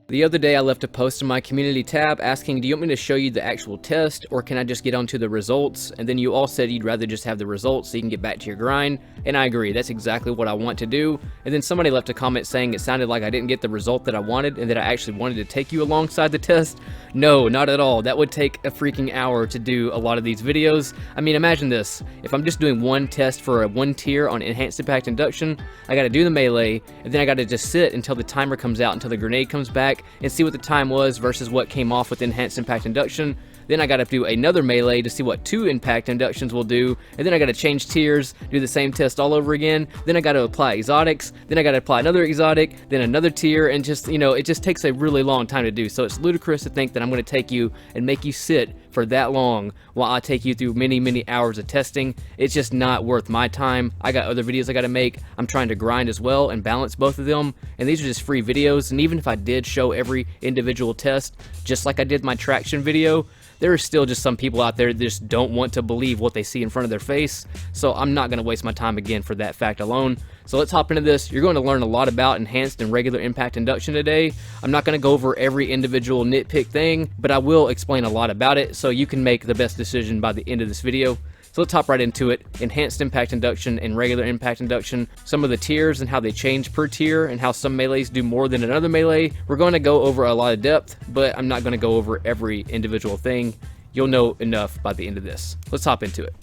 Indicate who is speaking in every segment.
Speaker 1: The other day I left a post in my community tab asking, do you want me to show you the actual test, or can I just get onto the results? And then you all said you'd rather just have the results so you can get back to your grind, and I agree, that's exactly what I want to do. And then somebody left a comment saying it sounded like I didn't get the result that I wanted and that I actually wanted to take you alongside the test. No, not at all. That would take a freaking hour to do a lot of these videos. I mean, imagine this. If I'm just doing one test for a 1 tier on Enhanced Impact Induction, I gotta do the melee, and then I gotta just sit until the timer comes out, until the grenade comes back, and see what the time was versus what came off with Enhanced Impact Induction. Then I gotta do another melee to see what 2 impact inductions will do, and then I gotta change tiers, do the same test all over again, then I gotta apply exotics, then I gotta apply another exotic, then another tier, and just, you know, it just takes a really long time to do. So it's ludicrous to think that I'm gonna take you and make you sit for that long while I take you through many hours of testing. It's just not worth my time. I got other videos I gotta make. I'm trying to grind as well and balance both of them, and these are just free videos. And even if I did show every individual test, just like I did my traction video, there are still just some people out there that just don't want to believe what they see in front of their face, so I'm not going to waste my time again for that fact alone. So let's hop into this. You're going to learn a lot about enhanced and regular impact induction today. I'm not going to go over every individual nitpick thing, but I will explain a lot about it so you can make the best decision by the end of this video. So let's hop right into it. Enhanced Impact Induction and Regular Impact Induction, some of the tiers and how they change per tier and how some melees do more than another melee. We're going to go over a lot of depth, but I'm not going to go over every individual thing. You'll know enough by the end of this. Let's hop into it.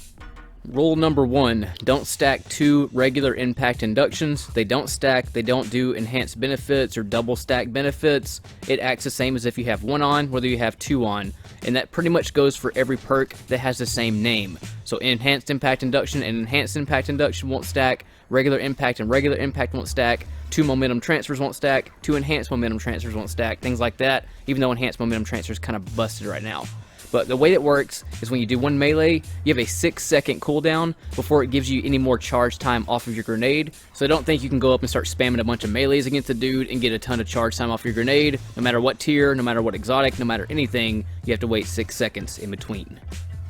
Speaker 1: Rule number 1, don't stack 2 regular impact inductions. They don't stack, they don't do enhanced benefits or double stack benefits. It acts the same as if you have 1 on, whether you have 2 on. And that pretty much goes for every perk that has the same name. So Enhanced Impact Induction and Enhanced Impact Induction won't stack, Regular Impact and Regular Impact won't stack, 2 Momentum Transfers won't stack, 2 Enhanced Momentum Transfers won't stack, things like that, even though Enhanced Momentum Transfer is kind of busted right now. But the way it works is when you do one melee, you have a 6-second cooldown before it gives you any more charge time off of your grenade. So don't think you can go up and start spamming a bunch of melees against the dude and get a ton of charge time off your grenade. No matter what tier, no matter what exotic, no matter anything, you have to wait 6 seconds in between.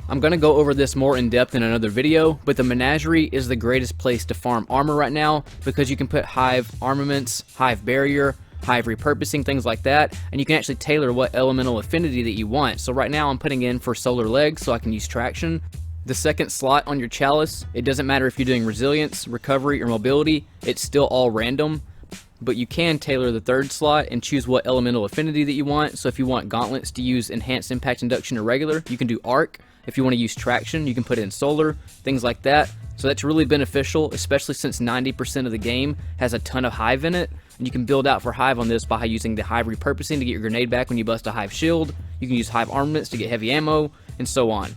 Speaker 1: I'm going to go over this more in depth in another video, but the Menagerie is the greatest place to farm armor right now because you can put Hive armaments, Hive barrier, Hive repurposing, things like that, and you can actually tailor what elemental affinity that you want. So right now I'm putting in for solar legs so I can use traction. The second slot on your chalice, it doesn't matter if you're doing resilience, recovery, or mobility, it's still all random, but you can tailor the third slot and choose what elemental affinity that you want. So if you want gauntlets to use enhanced impact induction or regular, you can do arc. If you want to use traction, you can put in solar, things like that. So that's really beneficial, especially since 90% of the game has a ton of Hive in it. And you can build out for Hive on this by using the Hive repurposing to get your grenade back when you bust a Hive shield. You can use Hive armaments to get heavy ammo, and so on.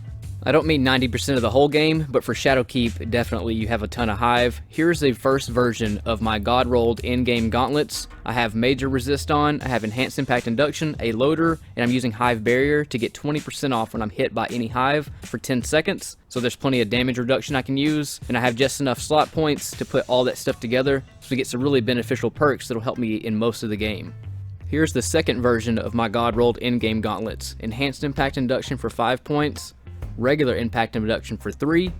Speaker 1: I don't mean 90% of the whole game, but for Shadowkeep, definitely you have a ton of Hive. Here's the first version of my God rolled in-game gauntlets. I have Major Resist on, I have Enhanced Impact Induction, a loader, and I'm using Hive Barrier to get 20% off when I'm hit by any Hive for 10 seconds. So there's plenty of damage reduction I can use, and I have just enough slot points to put all that stuff together, so we get some really beneficial perks that'll help me in most of the game. Here's the second version of my God rolled in-game gauntlets. Enhanced Impact Induction for 5 points, Regular Impact Induction for 3,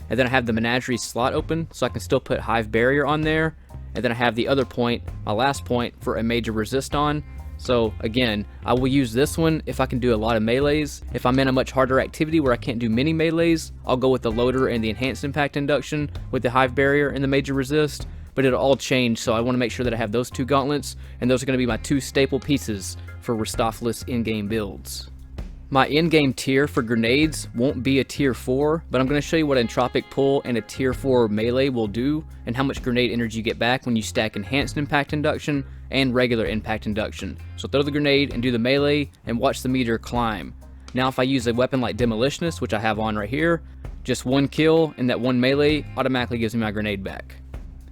Speaker 1: and then I have the Menagerie slot open so I can still put Hive Barrier on there, and then I have the other point, my last point, for a Major Resist on. So again, I will use this one if I can do a lot of melees. If I'm in a much harder activity where I can't do many melees, I'll go with the loader and the Enhanced Impact Induction with the Hive Barrier and the Major Resist, but it'll all change, so I want to make sure that I have those 2 gauntlets, and those are going to be my 2 staple pieces for Ristophilis in-game builds. My in-game tier for grenades won't be a tier 4, but I'm going to show you what Entropic Pull and a tier 4 melee will do, and how much grenade energy you get back when you stack Enhanced Impact Induction and Regular Impact Induction. So throw the grenade and do the melee, and watch the meter climb. Now if I use a weapon like Demolitionist, which I have on right here, just 1 kill and that 1 melee automatically gives me my grenade back.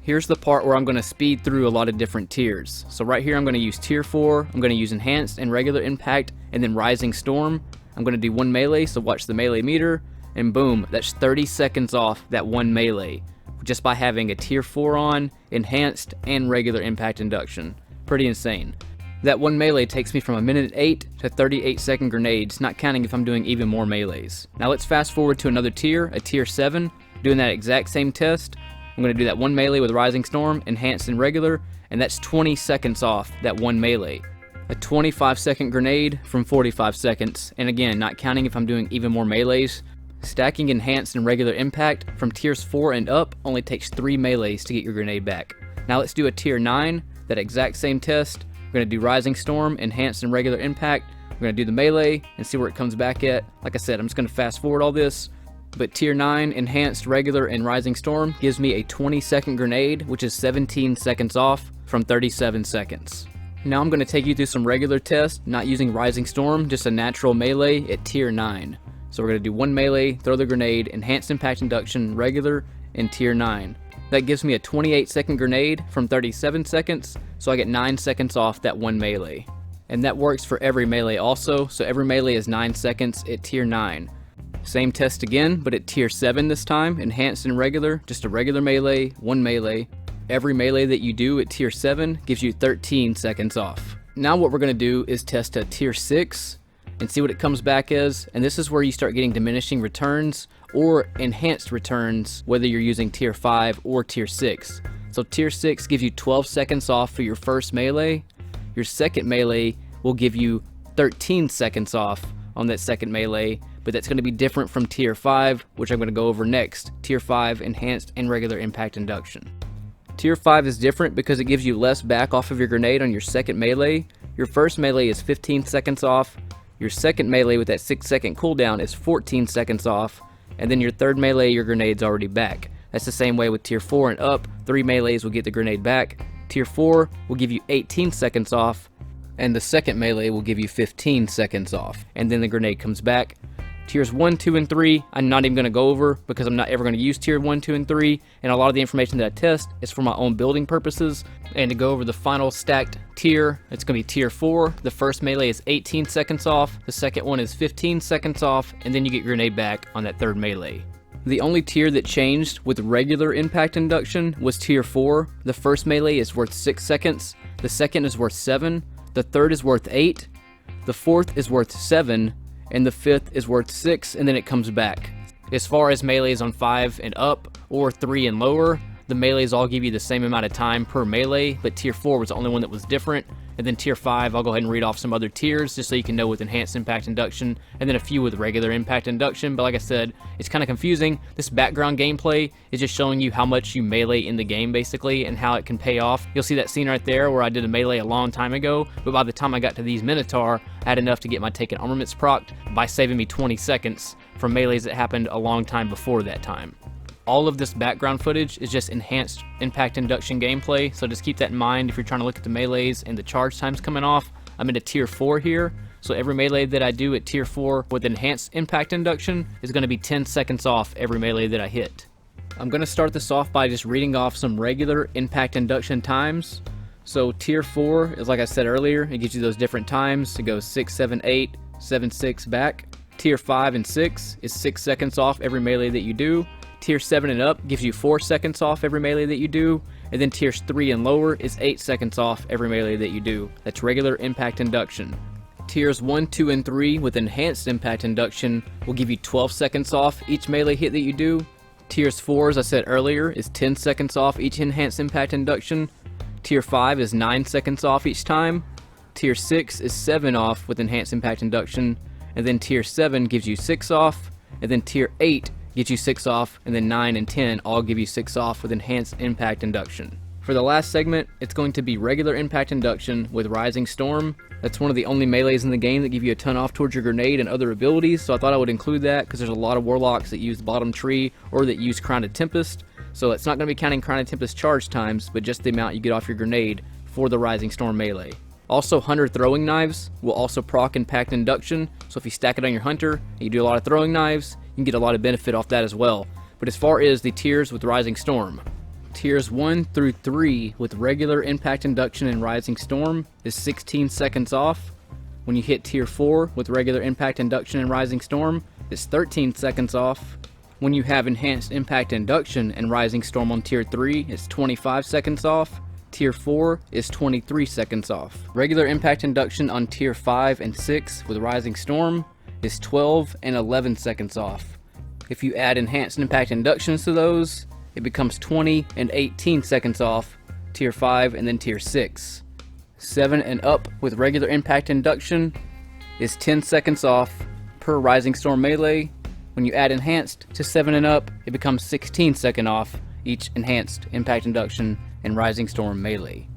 Speaker 1: Here's the part where I'm going to speed through a lot of different tiers. So right here I'm going to use tier 4, I'm going to use Enhanced and Regular Impact, and then Rising Storm. I'm going to do 1 melee, so watch the melee meter, and boom, that's 30 seconds off that 1 melee, just by having a tier 4 on, Enhanced, and Regular Impact Induction. Pretty insane. That 1 melee takes me from 1:08 to 38-second grenades, not counting if I'm doing even more melees. Now let's fast forward to another tier, a tier 7, doing that exact same test. I'm going to do that 1 melee with Rising Storm, Enhanced and Regular, and that's 20 seconds off that 1 melee. a 25-second grenade from 45 seconds, and again, not counting if I'm doing even more melees. Stacking enhanced and regular impact from tiers 4 and up only takes 3 melees to get your grenade back. Now let's do a tier 9, that exact same test. We're going to do Rising Storm, enhanced and regular impact. We're going to do the melee and see where it comes back at. Like I said, I'm just going to fast forward all this. But tier 9, enhanced, regular, and Rising Storm gives me a 20-second grenade, which is 17 seconds off from 37 seconds. Now I'm going to take you through some regular tests, not using Rising Storm, just a natural melee at tier 9. So we're going to do one melee, throw the grenade, enhanced impact induction, regular, and tier 9. That gives me a 28-second grenade from 37 seconds, so I get 9 seconds off that one melee. And that works for every melee also, so every melee is 9 seconds at tier 9. Same test again, but at tier 7 this time, enhanced and regular, just a regular melee, one melee. Every melee that you do at tier 7 gives you 13 seconds off. Now what we're going to do is test a tier 6 and see what it comes back as, and this is where you start getting diminishing returns or enhanced returns, whether you're using tier 5 or tier 6. So tier 6 gives you 12 seconds off for your first melee. Your second melee will give you 13 seconds off on that second melee, but that's going to be different from tier 5, which I'm going to go over next. Tier 5, enhanced and regular impact induction. Tier 5 is different because it gives you less back off of your grenade on your second melee. Your first melee is 15 seconds off. Your second melee with that 6-second cooldown is 14 seconds off. And then your third melee, your grenade's already back. That's the same way with tier 4 and up. 3 melees will get the grenade back. Tier 4 will give you 18 seconds off, and the second melee will give you 15 seconds off. And then the grenade comes back. Tiers 1, 2, and 3, I'm not even going to go over because I'm not ever going to use tier 1, 2, and 3, and a lot of the information that I test is for my own building purposes. And to go over the final stacked tier, it's going to be tier 4. The first melee is 18 seconds off, the second one is 15 seconds off, and then you get your grenade back on that third melee. The only tier that changed with regular impact induction was tier 4. The first melee is worth 6 seconds, the second is worth 7, the third is worth 8, the fourth is worth 7, and the fifth is worth 6, and then it comes back. As far as melees on 5 and up, or 3 and lower, the melees all give you the same amount of time per melee, but tier 4 was the only one that was different. And then tier 5, I'll go ahead and read off some other tiers just so you can know with enhanced impact induction, and then a few with regular impact induction. But like I said, it's kind of confusing. This background gameplay is just showing you how much you melee in the game basically and how it can pay off. You'll see that scene right there where I did a melee a long time ago, but by the time I got to these Minotaur, I had enough to get my taken armaments procced by saving me 20 seconds from melees that happened a long time before that time. All of this background footage is just enhanced impact induction gameplay, so just keep that in mind if you're trying to look at the melees and the charge times coming off. I'm into tier 4 here, so every melee that I do at tier 4 with enhanced impact induction is going to be 10 seconds off every melee that I hit. I'm going to start this off by just reading off some regular impact induction times. So tier 4 is, like I said earlier, it gives you those different times. It goes 6, 7, 8, 7, 6 back. Tier 5 and 6 is 6 seconds off every melee that you do. Tier 7 and up gives you 4 seconds off every melee that you do, and then tiers 3 and lower is 8 seconds off every melee that you do. That's regular impact induction. Tiers 1, 2, and 3 with enhanced impact induction will give you 12 seconds off each melee hit that you do. Tiers 4, as I said earlier, is 10 seconds off each enhanced impact induction. Tier 5 is 9 seconds off each time. Tier 6 is 7 off with enhanced impact induction, and then tier 7 gives you 6 off, and then tier 8 gives you 6 off, and then 9 and 10 all give you 6 off with enhanced impact induction. For the last segment, it's going to be regular impact induction with Rising Storm. That's one of the only melees in the game that give you a ton off towards your grenade and other abilities, so I thought I would include that because there's a lot of warlocks that use the bottom tree or that use Crown of Tempest, so it's not going to be counting Crown of Tempest charge times, but just the amount you get off your grenade for the Rising Storm melee. Also, Hunter throwing knives will also proc impact induction, so if you stack it on your Hunter and you do a lot of throwing knives, you can get a lot of benefit off that as well. But as far as the tiers with Rising Storm, tiers 1 through 3 with regular impact induction and Rising Storm is 16 seconds off. When you hit tier 4 with regular impact induction and Rising Storm, it's 13 seconds off. When you have enhanced impact induction and Rising Storm on tier 3, it's 25 seconds off. Tier 4 is 23 seconds off. Regular impact induction on tier 5 and 6 with Rising Storm is 12 and 11 seconds off. If you add enhanced impact inductions to those, it becomes 20 and 18 seconds off tier 5 and then tier 6. 7 and up with regular impact induction is 10 seconds off per Rising Storm melee. When you add enhanced to 7 and up, it becomes 16 second off each enhanced impact induction and Rising Storm melee.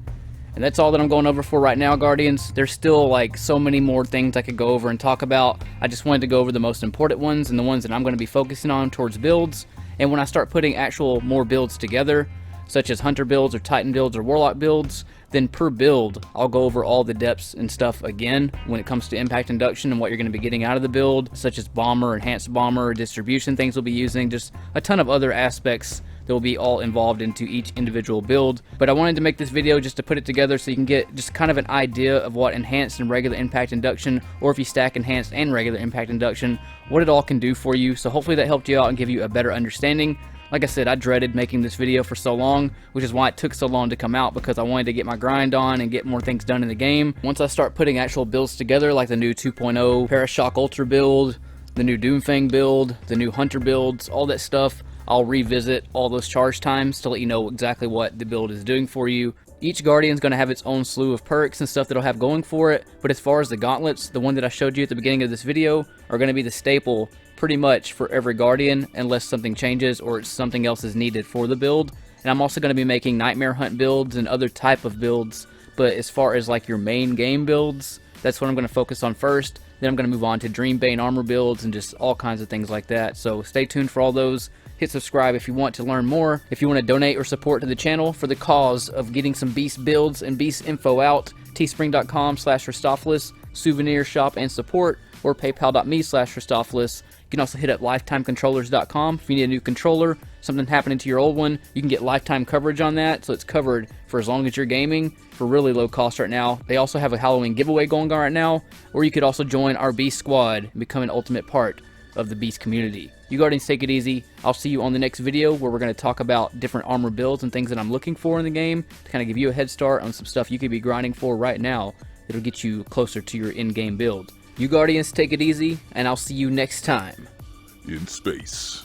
Speaker 1: And that's all that I'm going over for right now, Guardians. There's still like so many more things I could go over and talk about. I just wanted to go over the most important ones and the ones that I'm going to be focusing on towards builds. And when I start putting actual more builds together, such as Hunter builds or Titan builds or Warlock builds, then per build, I'll go over all the depths and stuff again when it comes to impact induction and what you're going to be getting out of the build, such as Bomber, Enhanced Bomber, distribution things we'll be using, just a ton of other aspects that will be all involved into each individual build. But I wanted to make this video just to put it together so you can get just kind of an idea of what enhanced and regular impact induction, or if you stack enhanced and regular impact induction, what it all can do for you. So hopefully that helped you out and give you a better understanding. Like I said, I dreaded making this video for so long, which is why it took so long to come out, because I wanted to get my grind on and get more things done in the game. Once I start putting actual builds together, like the new 2.0 Parashock Ultra build, the new Doomfang build, the new Hunter builds, all that stuff, I'll revisit all those charge times to let you know exactly what the build is doing for you. Each Guardian is going to have its own slew of perks and stuff that it'll have going for it, but as far as the gauntlets, the one that I showed you at the beginning of this video, are going to be the staple pretty much for every Guardian, unless something changes or something else is needed for the build. And I'm also going to be making Nightmare Hunt builds and other type of builds, but as far as like your main game builds, that's what I'm going to focus on first. Then I'm going to move on to Dreambane armor builds and just all kinds of things like that. So stay tuned for all those. Hit subscribe if you want to learn more. If you want to donate or support to the channel for the cause of getting some Beast builds and Beast info out, teespring.com/Christophilus, souvenir shop and support, or paypal.me/Christophilus. You can also hit up lifetimecontrollers.com if you need a new controller, something happening to your old one. You can get lifetime coverage on that, so it's covered for as long as you're gaming for really low cost right now. They also have a Halloween giveaway going on right now, or you could also join our Beast squad and become an ultimate part of the Beast community. You Guardians, take it easy. I'll see you on the next video where we're going to talk about different armor builds and things that I'm looking for in the game to kind of give you a head start on some stuff you could be grinding for right now that'll get you closer to your in-game build. You Guardians, take it easy, and I'll see you next time
Speaker 2: in space.